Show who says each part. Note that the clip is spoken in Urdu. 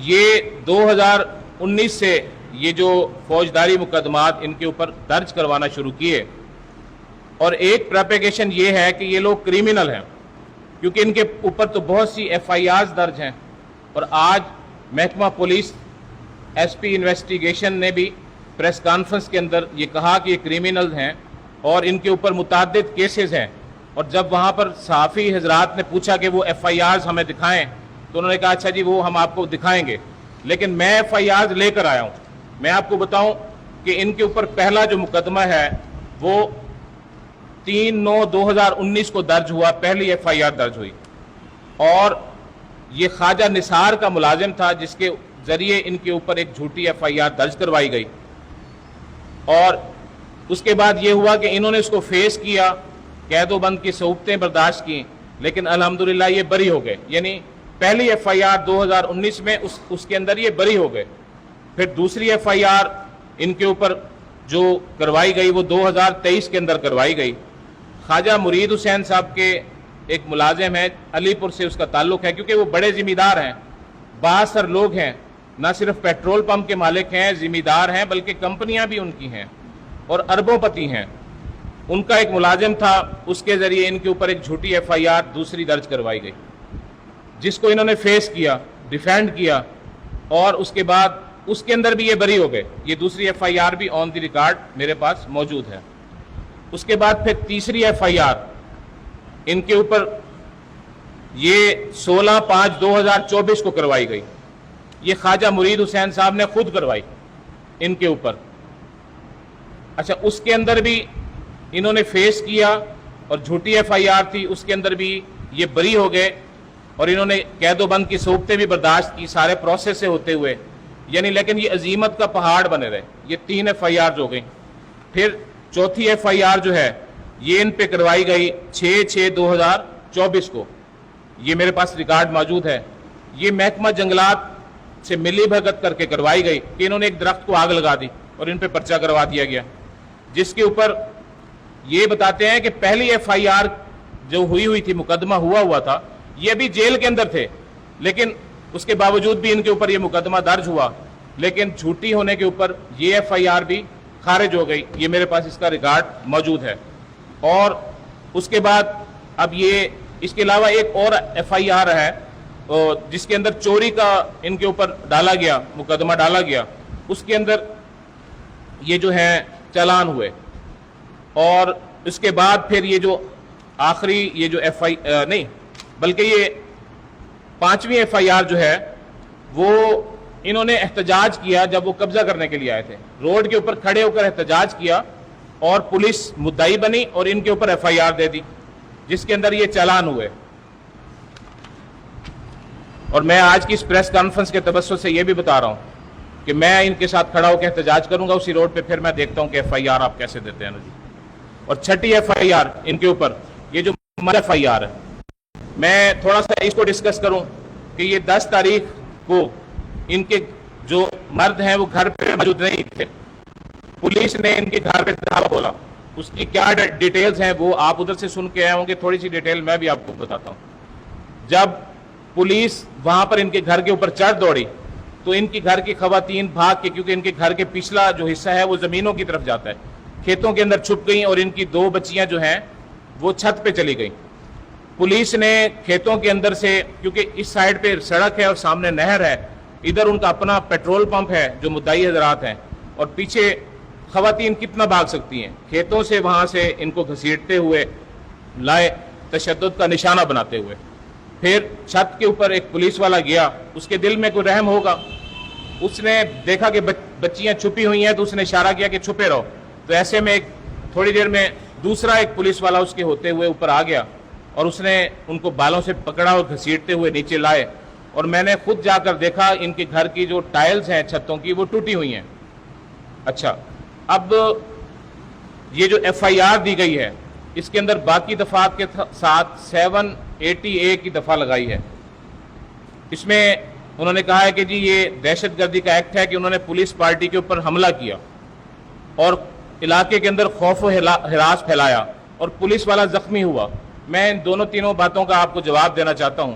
Speaker 1: یہ 2019 سے یہ جو فوجداری مقدمات ان کے اوپر درج کروانا شروع کیے، اور ایک پروپیگیشن یہ ہے کہ یہ لوگ کریمنل ہیں، کیونکہ ان کے اوپر تو بہت سی FIRs درج ہیں، اور آج محکمہ پولیس ایس پی انویسٹیگیشن نے بھی پریس کانفرنس کے اندر یہ کہا کہ یہ کریمنل ہیں اور ان کے اوپر متعدد کیسز ہیں۔ اور جب وہاں پر صحافی حضرات نے پوچھا کہ وہ FIRs ہمیں دکھائیں تو انہوں نے کہا اچھا جی وہ ہم آپ کو دکھائیں گے، لیکن میں FIRs لے کر آیا ہوں۔ میں آپ کو بتاؤں کہ ان کے اوپر پہلا جو مقدمہ ہے وہ 3/9/2019 کو درج ہوا، پہلی FIR درج ہوئی، اور یہ خواجہ نثار کا ملازم تھا جس کے ذریعے ان کے اوپر ایک جھوٹی FIR درج کروائی گئی، اور اس کے بعد یہ ہوا کہ انہوں نے اس کو فیس کیا، قید و بند کی صعوبتیں برداشت کی، لیکن الحمدللہ یہ بری ہو گئے۔ یعنی پہلی FIR 2019 میں اس کے اندر یہ بری ہو گئے۔ پھر دوسری FIR ان کے اوپر جو کروائی گئی وہ 2023 کے اندر کروائی گئی۔ خواجہ مرید حسین صاحب کے ایک ملازم ہیں، علی پور سے اس کا تعلق ہے، کیونکہ وہ بڑے ذمہ دار ہیں، بااثر لوگ ہیں، نہ صرف پیٹرول پمپ کے مالک ہیں، ذمہ دار ہیں، بلکہ کمپنیاں بھی ان کی ہیں اور اربوں پتی ہیں۔ ان کا ایک ملازم تھا، اس کے ذریعے ان کے اوپر ایک جھوٹی FIR دوسری درج کروائی گئی، جس کو انہوں نے فیس کیا، ڈیفینڈ کیا، اور اس کے بعد اس کے اندر بھی یہ بری ہو گئے۔ یہ دوسری FIR بھی آن دی ریکارڈ میرے پاس موجود ہے۔ اس کے بعد پھر تیسری FIR ان کے اوپر یہ 16/5/2024 کو کروائی گئی۔ یہ خواجہ مرید حسین صاحب نے خود کروائی ان کے اوپر۔ اچھا، اس کے اندر بھی انہوں نے فیس کیا اور جھوٹی FIR تھی، اس کے اندر بھی یہ بری ہو گئے، اور انہوں نے قید و بند کی صعوبتیں بھی برداشت کی سارے پروسیس سے ہوتے ہوئے، یعنی لیکن یہ عزیمت کا پہاڑ بنے رہے۔ یہ 3 FIR ہو گئیں۔ پھر چوتھی FIR جو ہے یہ ان پہ کروائی گئی 6/6/2024 کو، یہ میرے پاس ریکارڈ موجود ہے۔ یہ محکمہ جنگلات سے ملی بھگت کر کے کروائی گئی کہ انہوں نے ایک درخت کو آگ لگا دی اور ان پہ پرچہ کروا دیا گیا، جس کے اوپر یہ بتاتے ہیں کہ پہلی FIR جو ہوئی تھی، مقدمہ ہوا تھا، یہ بھی جیل کے اندر تھے، لیکن اس کے باوجود بھی ان کے اوپر یہ مقدمہ درج ہوا، لیکن جھوٹی ہونے کے اوپر یہ FIR بھی خارج ہو گئی۔ یہ میرے پاس اس کا ریکارڈ موجود ہے۔ اور اس کے بعد اب یہ اس کے علاوہ ایک اور FIR ہے جس کے اندر چوری کا ان کے اوپر ڈالا گیا، مقدمہ ڈالا گیا، اس کے اندر یہ جو ہے چالان ہوئے۔ اور اس کے بعد پھر یہ جو آخری یہ جو نہیں بلکہ یہ 5ویں FIR جو ہے وہ انہوں نے احتجاج کیا جب وہ قبضہ کرنے کے لیے آئے تھے، روڈ کے اوپر کھڑے ہو کر احتجاج کیا اور پولیس مدعی بنی اور ان کے اوپر FIR دے دی، جس کے اندر یہ چالان ہوئے۔ اور میں آج کی اس پریس کانفرنس کے تبصرے سے یہ بھی بتا رہا ہوں کہ میں ان کے ساتھ کھڑا ہو کے احتجاج کروں گا اسی روڈ پہ، پھر میں دیکھتا ہوں کہ FIR آپ کیسے دیتے ہیں۔ اور چھٹی FIR ان کے اوپر یہ جو FIR ہے، میں تھوڑا سا اس کو ڈسکس کروں کہ یہ 10 تاریخ کو ان کے جو مرد ہیں وہ گھر پہ موجود نہیں تھے، پولیس نے ان کے گھر پہ دھاوا بولا، اس کی کیا ڈیٹیلز ہیں وہ آپ ادھر سے سن کے آئے ہوں گے، تھوڑی سی ڈیٹیل میں بھی آپ کو بتاتا ہوں۔ جب پولیس وہاں پر ان کے گھر کے اوپر چڑھ دوڑی تو ان کی گھر کی خواتین بھاگ کے، کیونکہ ان کے گھر کے پچھلا جو حصہ ہے وہ زمینوں کی طرف جاتا ہے، کھیتوں کے اندر چھپ گئیں، اور ان کی 2 بچیاں جو ہیں وہ چھت پہ چلی گئیں۔ پولیس نے کھیتوں کے اندر سے، کیونکہ اس سائڈ پہ سڑک ہے اور سامنے نہر ہے، ادھر ان کا اپنا پیٹرول پمپ ہے جو مدعی حضرات ہیں، اور پیچھے خواتین کتنا بھاگ سکتی ہیں، کھیتوں سے وہاں سے ان کو گھسیٹتے ہوئے لائے، تشدد کا نشانہ بناتے ہوئے۔ پھر چھت کے اوپر ایک پولیس والا گیا، اس کے دل میں کوئی رحم ہوگا، اس نے دیکھا کہ بچیاں چھپی ہوئی ہیں تو اس نے اشارہ کیا کہ چھپے رہو، تو ایسے میں تھوڑی دیر میں دوسرا ایک پولیس والا اس کے ہوتے ہوئے اوپر آ گیا اور اس نے ان کو بالوں سے پکڑا اور گھسیٹتے ہوئے نیچے لائے، اور میں نے خود جا کر دیکھا ان کے گھر کی جو ٹائلز ہیں چھتوں کی وہ ٹوٹی ہوئی ہیں۔ اچھا، اب یہ جو FIR دی گئی ہے اس کے اندر باقی دفعات کے ساتھ 780A کی دفعہ لگائی ہے۔ اس میں انہوں نے کہا ہے کہ جی یہ دہشت گردی کا ایکٹ ہے کہ انہوں نے پولیس پارٹی کے اوپر حملہ کیا اور علاقے کے اندر خوف و ہراس پھیلایا اور پولیس والا زخمی ہوا۔ میں ان تینوں باتوں کا آپ کو جواب دینا چاہتا ہوں